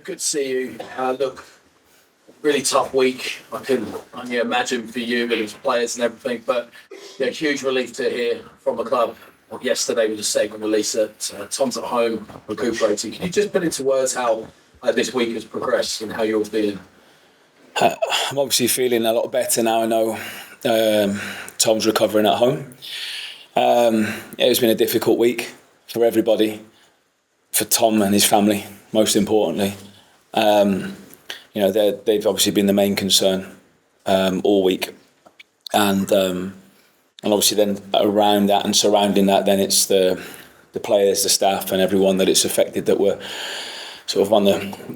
good to see you. Look, really tough week. I can only imagine for you and his players and everything. But yeah, huge relief to hear from the club yesterday with the statement release that Tom's at home recuperating. Can you just put into words how this week has progressed and how you're feeling? I'm obviously feeling a lot better now. I know Tom's recovering at home. It's been a difficult week for everybody, for Tom and his family, most importantly. They've obviously been the main concern all week, and obviously then around that and surrounding that, then it's the players, the staff, and everyone that it's affected that were sort of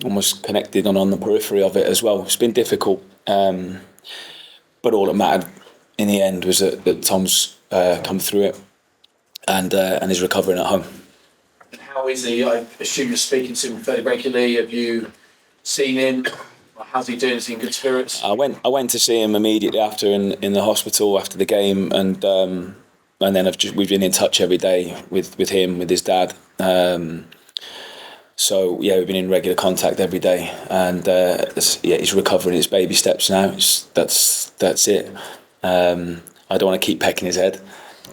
almost connected and on the periphery of it as well. It's been difficult, but all that mattered in the end was that Tom's come through it and is recovering at home. And how is he? I assume you're speaking to him fairly regularly. Have you seen him? How's he doing? Is he in good spirits? I went to see him immediately after in the hospital after the game, and then we've been in touch every day with him, with his dad. So yeah, we've been in regular contact every day, and he's recovering. It's baby steps now. That's it. I don't want to keep pecking his head.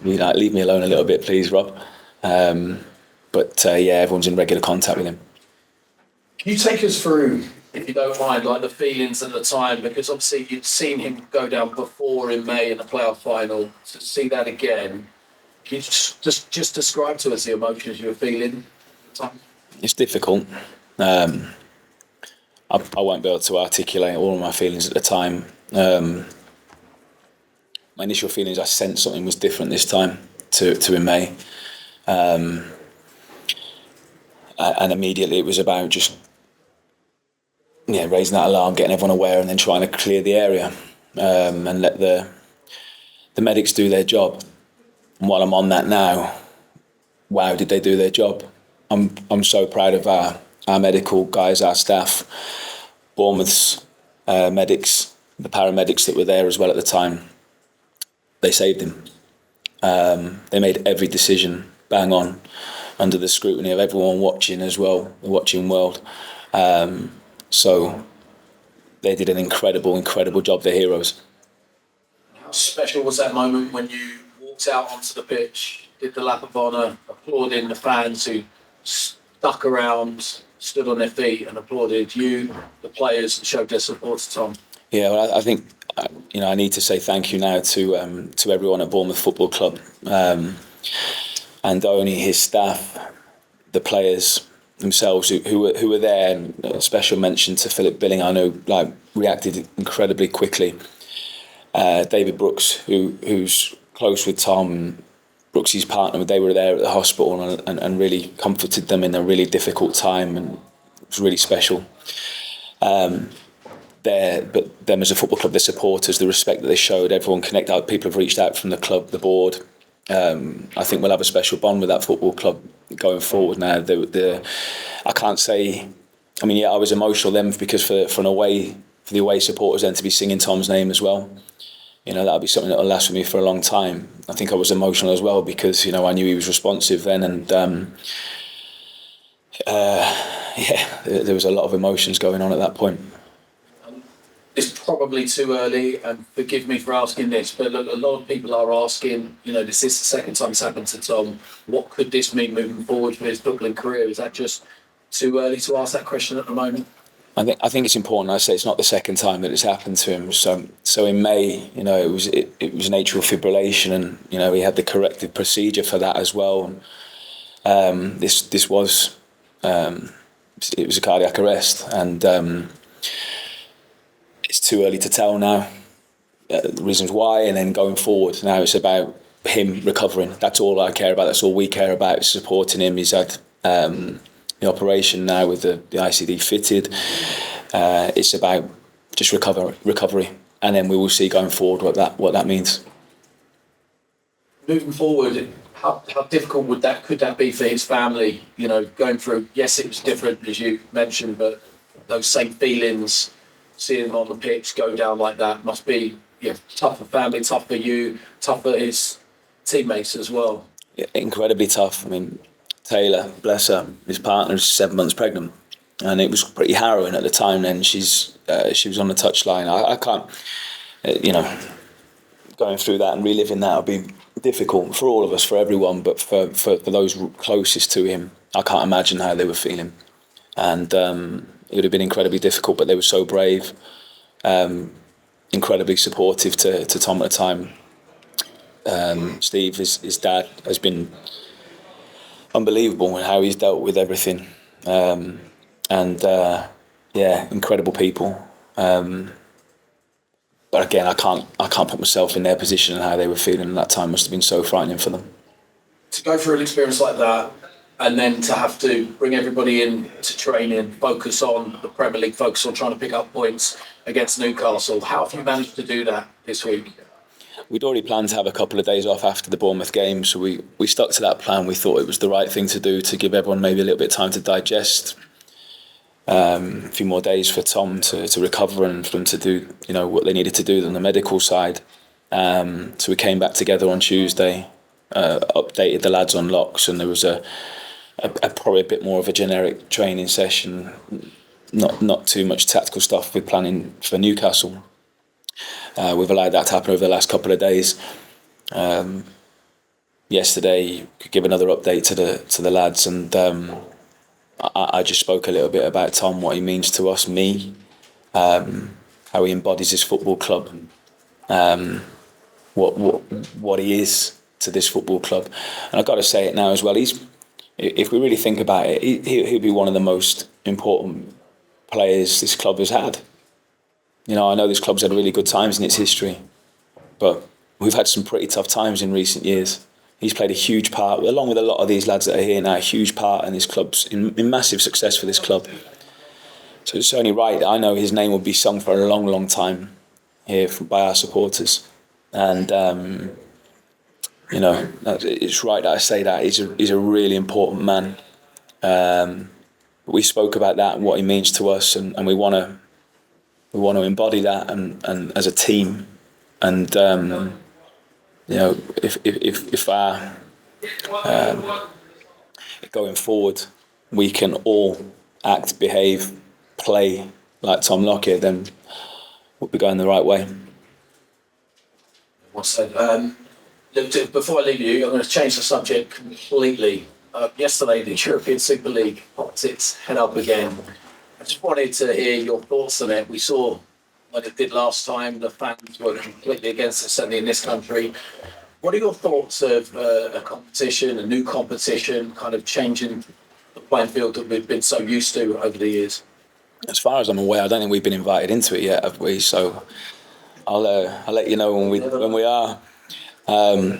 Leave me alone a little bit, please, Rob. But everyone's in regular contact with him. Can you take us through, if you don't mind, like the feelings at the time? Because obviously you'd seen him go down before in May in the playoff final. To see that again, can you just describe to us the emotions you were feeling at the time? It's difficult. I won't be able to articulate all of my feelings at the time. My initial feelings, I sensed something was different this time to in May. And immediately it was about just raising that alarm, getting everyone aware, and then trying to clear the area and let the medics do their job. And while I'm on that now, wow, did they do their job? I'm so proud of our medical guys, our staff, Bournemouth's medics, the paramedics that were there as well at the time. They saved him. They made every decision bang on under the scrutiny of everyone watching as well, the watching world. So they did an incredible job. They're heroes. How special was that moment when you walked out onto the pitch, did the lap of honour, applauding the fans who stuck around, stood on their feet and applauded you, the players that showed their support to Tom? Yeah, well, I think I need to say thank you now to everyone at Bournemouth Football Club, and only his staff, the players themselves who were there. And a special mention to Philip Billing, I know, reacted incredibly quickly. David Brooks, who's close with Tom, Brooksy's partner, they were there at the hospital and really comforted them in a really difficult time, and it was really special. But them as a football club, the supporters, the respect that they showed, everyone connected out. People have reached out from the club, the board. I think we'll have a special bond with that football club going forward now. I can't say. I mean, I was emotional then because for the away supporters then to be singing Tom's name as well. That'll be something that'll last with me for a long time. I think I was emotional as well because I knew he was responsive then, and there was a lot of emotions going on at that point. It's probably too early, and forgive me for asking this, but look, a lot of people are asking, this is the second time it's happened to Tom. What could this mean moving forward for his footballing career? Is that just too early to ask that question at the moment? I think it's important. I say it's not the second time that it's happened to him. So in May, it was an atrial fibrillation, and he had the corrective procedure for that as well. And this was it was a cardiac arrest, and it's too early to tell now the reasons why. And then going forward, now it's about him recovering. That's all I care about. That's all we care about, supporting him. He's had the operation now with the ICD fitted. It's about just recovery, and then we will see going forward what that means. Moving forward, how difficult could that be for his family? Going through. Yes, it was different as you mentioned, but those same feelings, seeing him on the pitch go down like that, must be tough for family, tough for you, tough for his teammates as well. Yeah, incredibly tough. I mean, Taylor, bless her, his partner's 7 months pregnant. and it was pretty harrowing at the time. Then she was on the touchline. I can't, going through that and reliving that would be difficult for all of us, for everyone, but for those closest to him, I can't imagine how they were feeling. And it would have been incredibly difficult, but they were so brave, incredibly supportive to Tom at the time. Steve, his dad, has been unbelievable in how he's dealt with everything. Incredible people. But again, I can't put myself in their position and how they were feeling, and that time must have been so frightening for them. To go through an experience like that, and then to have to bring everybody in to training, focus on the Premier League, focus on trying to pick up points against Newcastle. How have you managed to do that this week? We'd already planned to have a couple of days off after the Bournemouth game, so we stuck to that plan. We thought it was the right thing to do, to give everyone maybe a little bit of time to digest. A few more days for Tom to recover and for them to do what they needed to do on the medical side. So we came back together on Tuesday, updated the lads on locks, and there was a probably a bit more of a generic training session, not too much tactical stuff we're planning for Newcastle. We've allowed that to happen over the last couple of days. Yesterday, could give another update to the lads, and I just spoke a little bit about Tom, what he means to us, me, how he embodies his football club, what he is to this football club. And I've got to say it now as well, if we really think about it, he'll be one of the most important players this club has had. I know this club's had really good times in its history, but we've had some pretty tough times in recent years. He's played a huge part, along with a lot of these lads that are here now, a huge part in this club's in massive success for this club. So it's only right that I know his name will be sung for a long, long time here by our supporters. And it's right that I say that he's a really important man. We spoke about that and what he means to us, and we want to embody that and as a team. And if our going forward we can all act, behave, play like Tom Lockyer, then we'll be going the right way. Well said. Look, before I leave you, I'm going to change the subject completely. Yesterday, the European Super League popped its head up again. I just wanted to hear your thoughts on it. We saw what it did last time. The fans were completely against it, certainly in this country. What are your thoughts of a competition, a new competition, kind of changing the playing field that we've been so used to over the years? As far as I'm aware, I don't think we've been invited into it yet, have we? So I'll let you know when we are. A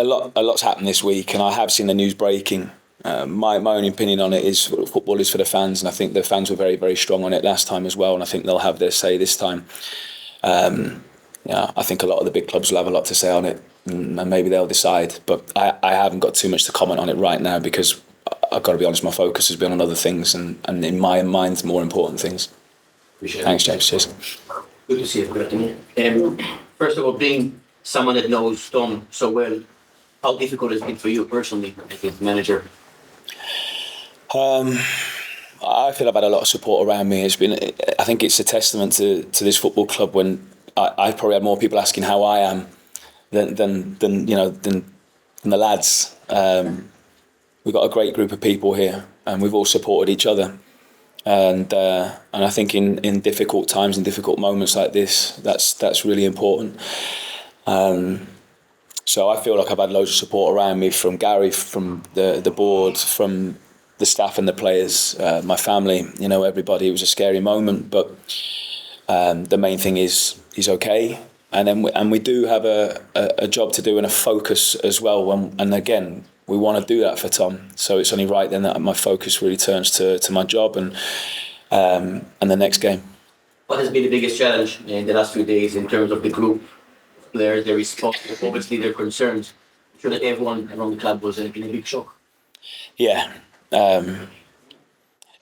lot's happened this week, and I have seen the news breaking. My own opinion on it is football is for the fans, and I think the fans were very, very strong on it last time as well, and I think they'll have their say this time. I think a lot of the big clubs will have a lot to say on it, and maybe they'll decide. But I haven't got too much to comment on it right now, because I've got to be honest, my focus has been on other things, and in my mind, more important things. Thanks, James. Cheers. Good to see you. First of all, being someone that knows Tom so well, how difficult has it been for you personally as his manager? I feel I've had a lot of support around me. I think it's a testament to this football club when I've probably had more people asking how I am than the lads. We've got a great group of people here, and we've all supported each other. And I think in difficult times, in difficult moments like this, that's really important. So I feel like I've had loads of support around me from Gary, from the board, from the staff and the players, my family, everybody. It was a scary moment, but the main thing is he's okay. And we do have a job to do and a focus as well. And again, we want to do that for Tom. So it's only right then that my focus really turns to my job and the next game. What has been the biggest challenge in the last few days in terms of the group players, their response, obviously their concerns? I'm sure that everyone around the club was in a big shock. Yeah. And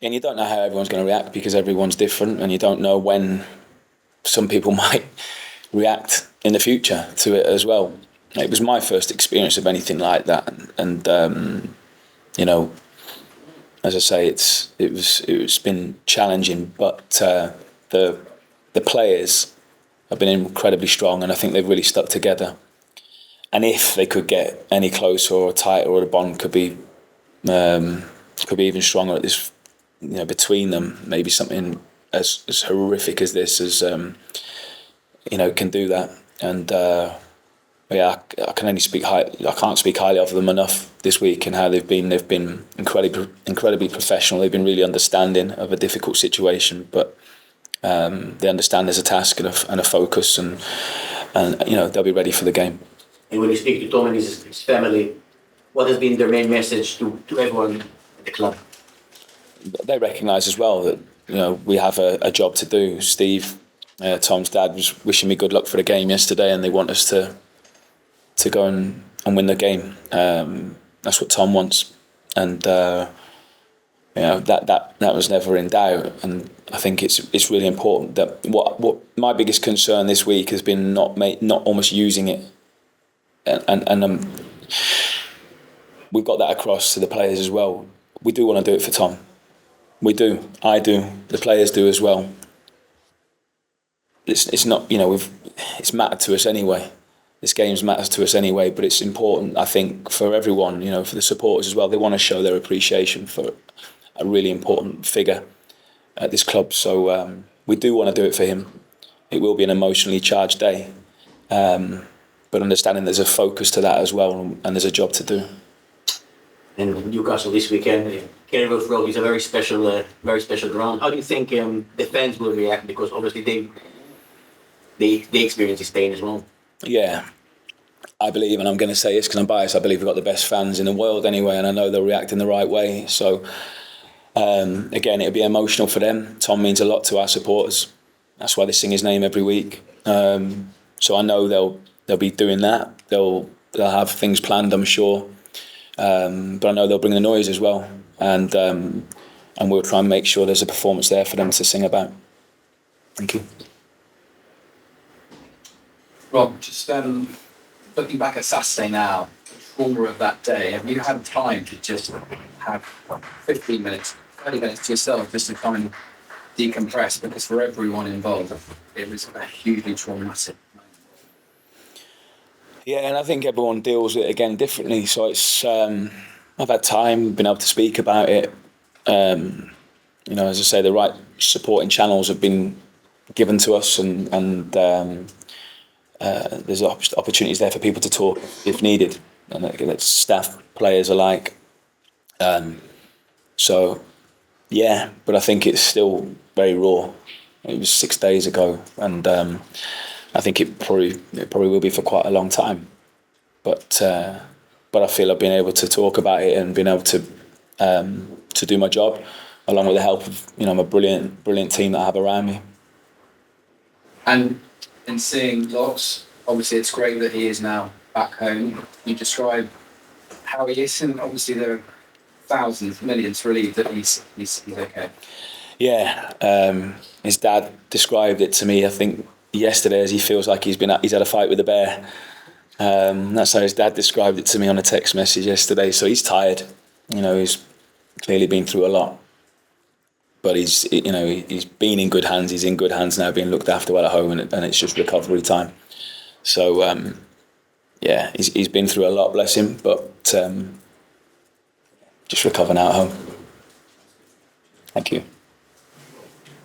you don't know how everyone's going to react, because everyone's different, and you don't know when some people might react in the future to it as well. It was my first experience of anything like that, and as I say, it's been challenging, but the players have been incredibly strong, and I think they've really stuck together. And if they could get any closer or tighter, or the bond could be even stronger at this, between them, maybe something as horrific as this can do that. And I can only speak high. I can't speak highly of them enough this week and how they've been incredibly professional. They've been really understanding of a difficult situation, but they understand there's a task and a focus, and they'll be ready for the game. And when you speak to Tom and his family, what has been their main message to everyone at the club? They recognise as well that we have a job to do. Steve, Tom's dad, was wishing me good luck for the game yesterday, and they want us to go and win the game. That's what Tom wants, and that was never in doubt. And I think it's really important that what my biggest concern this week has been not almost using it, and we've got that across to the players as well. We do want to do it for Tom. We do. I do. The players do as well. It's not, it's mattered to us anyway. This game's matters to us anyway, but it's important, I think, for everyone, for the supporters as well. They want to show their appreciation for a really important figure at this club. So we do want to do it for him. It will be an emotionally charged day, but understanding there's a focus to that as well, and there's a job to do. And Newcastle this weekend, Kenilworth Road is a very special ground. How do you think the fans will react? Because obviously they experience this pain as well. Yeah, I believe, and I'm going to say this because I'm biased, I believe we've got the best fans in the world anyway, and I know they'll react in the right way. So, again, it'll be emotional for them. Tom means a lot to our supporters. That's why they sing his name every week. So I know they'll be doing that. They'll have things planned, I'm sure. But I know they'll bring the noise as well. And we'll try and make sure there's a performance there for them to sing about. Thank you. Rob, just looking back at Saturday now, the trauma of that day, have you had time to just have 15 minutes, 30 minutes to yourself just to kind of decompress? Because for everyone involved, it was a hugely traumatic moment. Yeah, and I think everyone deals with it again differently. So it's I've had time, been able to speak about it. As I say, the right supporting channels have been given to us, and there's opportunities there for people to talk if needed, and that's staff, players alike. So, yeah, but I think it's still very raw. It was 6 days ago, and I think it probably will be for quite a long time. But I feel I've been able to talk about it and been able to do my job, along with the help of my brilliant team that I have around me. And in seeing Locks, obviously it's great that he is now back home. You describe how he is, and obviously there are thousands, millions relieved that he's okay. Yeah, his dad described it to me, I think, yesterday, as he feels like he's had a fight with a bear. That's how his dad described it to me on a text message yesterday. So he's tired. He's clearly been through a lot. But he's been in good hands. He's in good hands now, being looked after well at home, and it's just recovery time. So he's been through a lot, bless him. But just recovering out at home. Thank you.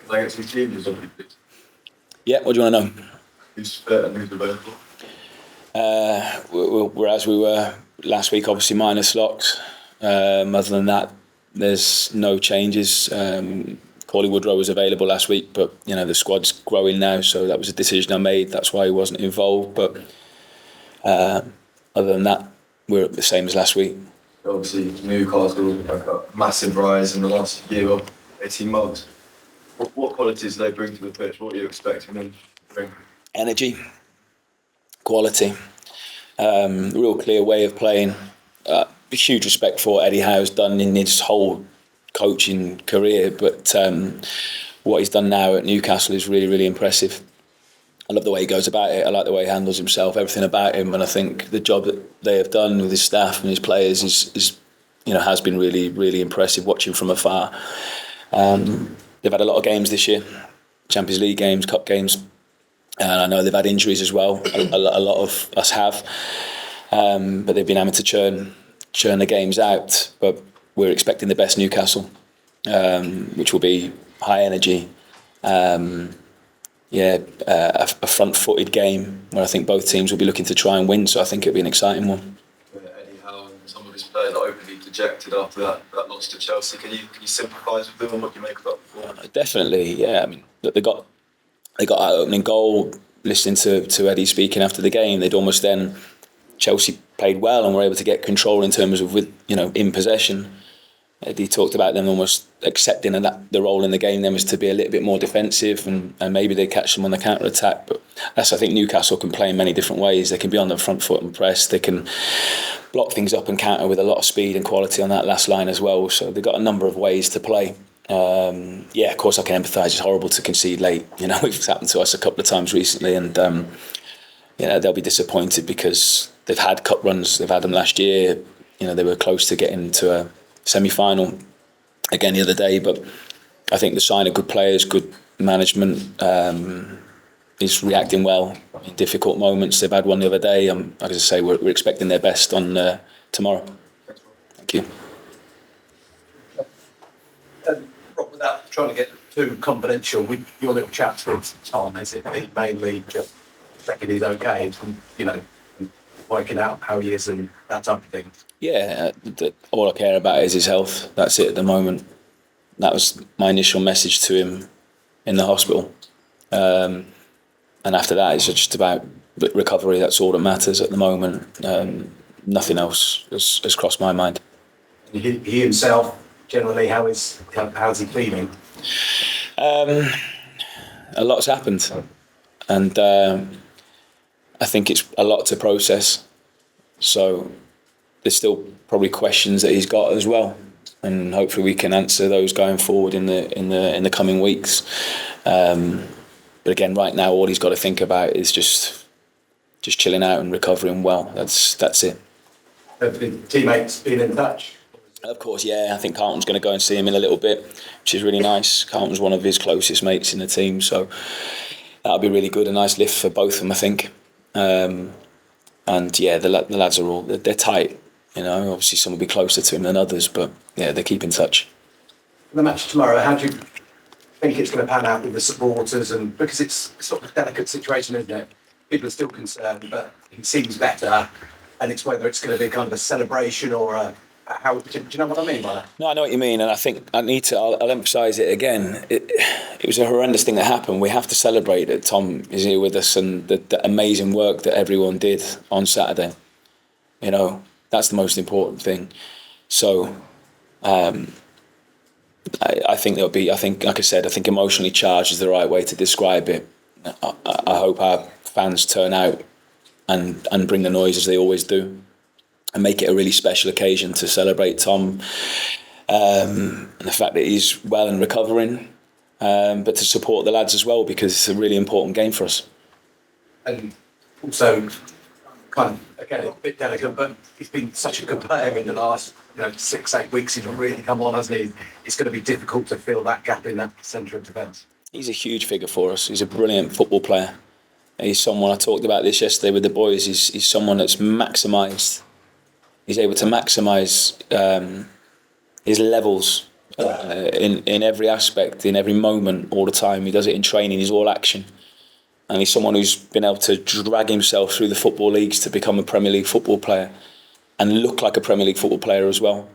Can I get some changes on it, please? Yeah, what do you want to know? Who's fit and who's available? We're as we were last week, obviously minus Locks. Other than that, there's no changes. Corley Woodrow was available last week, but the squad's growing now, so that was a decision I made. That's why he wasn't involved. But other than that, we're the same as last week. Obviously, Newcastle have got a massive rise in the last year or 18 months. What qualities do they bring to the pitch? What are you expecting them to bring? Energy, quality, real clear way of playing. Huge respect for what Eddie Howe's done in his whole coaching career, but what he's done now at Newcastle is really, really impressive. I love the way he goes about it. I like the way he handles himself, everything about him, and I think the job that they have done with his staff and his players is has been really, really impressive watching from afar. They've had a lot of games this year, Champions League games, cup games, and I know they've had injuries as well. A lot of us have, but they've been able to churn the games out. But we're expecting the best Newcastle, which will be high energy. A front-footed game where I think both teams will be looking to try and win. So I think it'll be an exciting one. Eddie Howe and some of his players are openly dejected after that loss to Chelsea. Can you sympathise with them and what you make of that performance? Definitely, yeah. I mean, look, they got that opening goal. Listening to Eddie speaking after the game, they'd almost then Chelsea played well and were able to get control in terms of in possession. Eddie talked about them almost accepting that the role in the game then was to be a little bit more defensive and maybe they catch them on the counter attack. But I think Newcastle can play in many different ways. They can be on the front foot and press. They can block things up and counter with a lot of speed and quality on that last line as well. So they've got a number of ways to play. Of course I can empathise. It's horrible to concede late. It's happened to us a couple of times recently, and they'll be disappointed because they've had cup runs. They've had them last year. They were close to getting into a semi-final again the other day, but I think the sign of good players, good management, is reacting well in difficult moments. They've had one the other day. Like I say, we're expecting their best on tomorrow. Thank you. Rob, without trying to get too confidential, with your little chats with Tom, has it been mainly just checking he's okay and working out how he is and that type of thing? Yeah, all I care about is his health. That's it at the moment. That was my initial message to him in the hospital. And after that, it's just about recovery. That's all that matters at the moment. Nothing else has crossed my mind. He himself, generally, how's he feeling? A lot's happened. And I think it's a lot to process. So there's still probably questions that he's got as well, and hopefully we can answer those going forward in the coming weeks. But again, right now, all he's got to think about is just chilling out and recovering well. That's it. Have the teammates been in touch? Of course, yeah. I think Carlton's going to go and see him in a little bit, which is really nice. Carlton's one of his closest mates in the team, so that'll be really good. A nice lift for both of them, I think. And yeah, the lads are they're tight. Obviously some will be closer to him than others, but yeah, they keep in touch. The match tomorrow, how do you think it's going to pan out with the supporters? And because it's sort of a delicate situation, isn't it? People are still concerned, but he seems better, and it's whether it's going to be kind of a celebration or how. Do you know what I mean by that? No, I know what you mean, and I think I'll emphasise it again. It was a horrendous thing that happened. We have to celebrate that Tom is here with us and the amazing work that everyone did on Saturday. That's the most important thing. So, I think there'll be. I think, like I said, I think emotionally charged is the right way to describe it. I hope our fans turn out and bring the noise as they always do, and make it a really special occasion to celebrate Tom and the fact that he's well and recovering, but to support the lads as well, because it's a really important game for us. And also, kind of, again, a bit delicate, but he's been such a good player in the last 6-8 weeks. He's really come on, hasn't he? It's going to be difficult to fill that gap in that centre of defence. He's a huge figure for us. He's a brilliant football player. He's someone, I talked about this yesterday with the boys, he's someone that's maximised. He's able to maximise his levels in every aspect, in every moment, all the time. He does it in training. He's all action. And he's someone who's been able to drag himself through the football leagues to become a Premier League football player and look like a Premier League football player as well.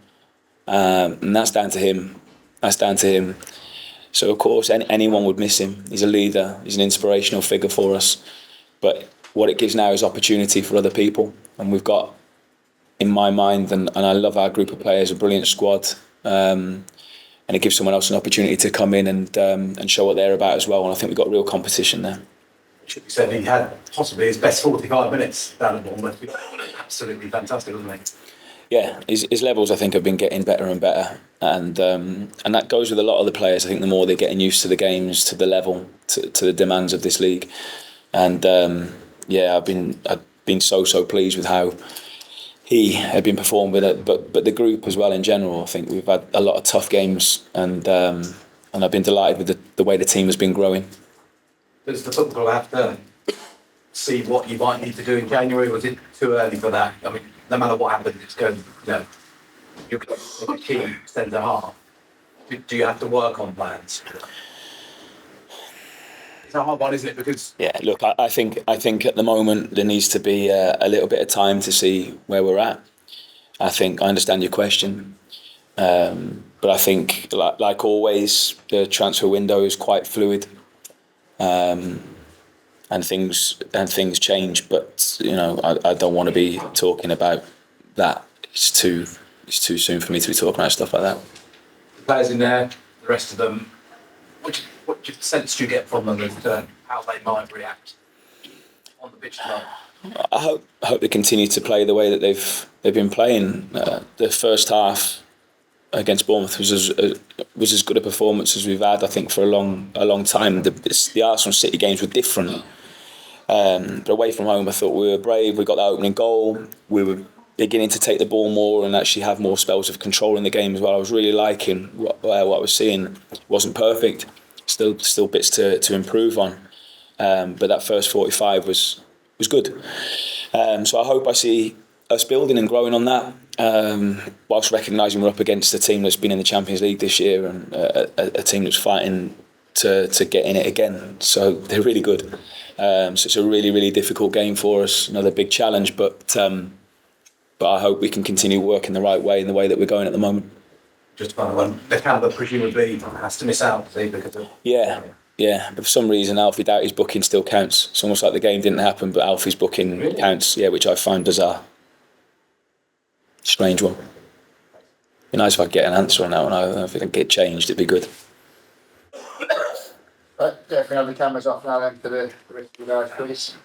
And that's down to him. So, of course, anyone would miss him. He's a leader. He's an inspirational figure for us. But what it gives now is opportunity for other people. And we've got, in my mind, and I love our group of players, a brilliant squad. And it gives someone else an opportunity to come in and show what they're about as well. And I think we've got real competition there. It should be said he had possibly his best 45 minutes down at Bournemouth. Absolutely fantastic, wasn't he? Yeah, his levels, I think, have been getting better and better, and that goes with a lot of the players. I think the more they're getting used to the games, to the level, to the demands of this league, and I've been so pleased with how he had been performing with it, but the group as well in general. I think we've had a lot of tough games, and I've been delighted with the way the team has been growing. Does the football club have to see what you might need to do in January, or is it too early for that? I mean, no matter what happens, it's going, you're a key centre half. Do you have to work on plans? It's a hard one, isn't it? Because Yeah, look, I think at the moment there needs to be a little bit of time to see where we're at. I think I understand your question, but I think like always, the transfer window is quite fluid, and things change. But I don't want to be talking about that. It's too soon for me to be talking about stuff like that. the players in there, the rest of them, what sense do you get from them as to how they might react on the pitch tonight? I hope they continue to play the way that they've been playing. The first half against Bournemouth was as good a performance as we've had, I think, for a long time. The Arsenal City games were different, but away from home, I thought we were brave. We got that opening goal. We were beginning to take the ball more and actually have more spells of control in the game as well. I was really liking what I was seeing. It wasn't perfect, still bits to improve on, but that first 45 was good. So I hope I see us building and growing on that, whilst recognising we're up against a team that's been in the Champions League this year and a team that's fighting to get in it again. So they're really good. So it's a really, really difficult game for us, another big challenge, but I hope we can continue working the right way in the way that we're going at the moment. Just final one. The calibre presumably has to miss out, see, because of... Yeah, but for some reason Alfie Doughty's booking still counts. It's almost like the game didn't happen, but Alfie's booking Really? counts, which I find bizarre. Strange one. It'd be nice if I could get an answer on that one. If it can get changed, it'd be good. Right, definitely have the cameras off now then for the rest of the guys, please.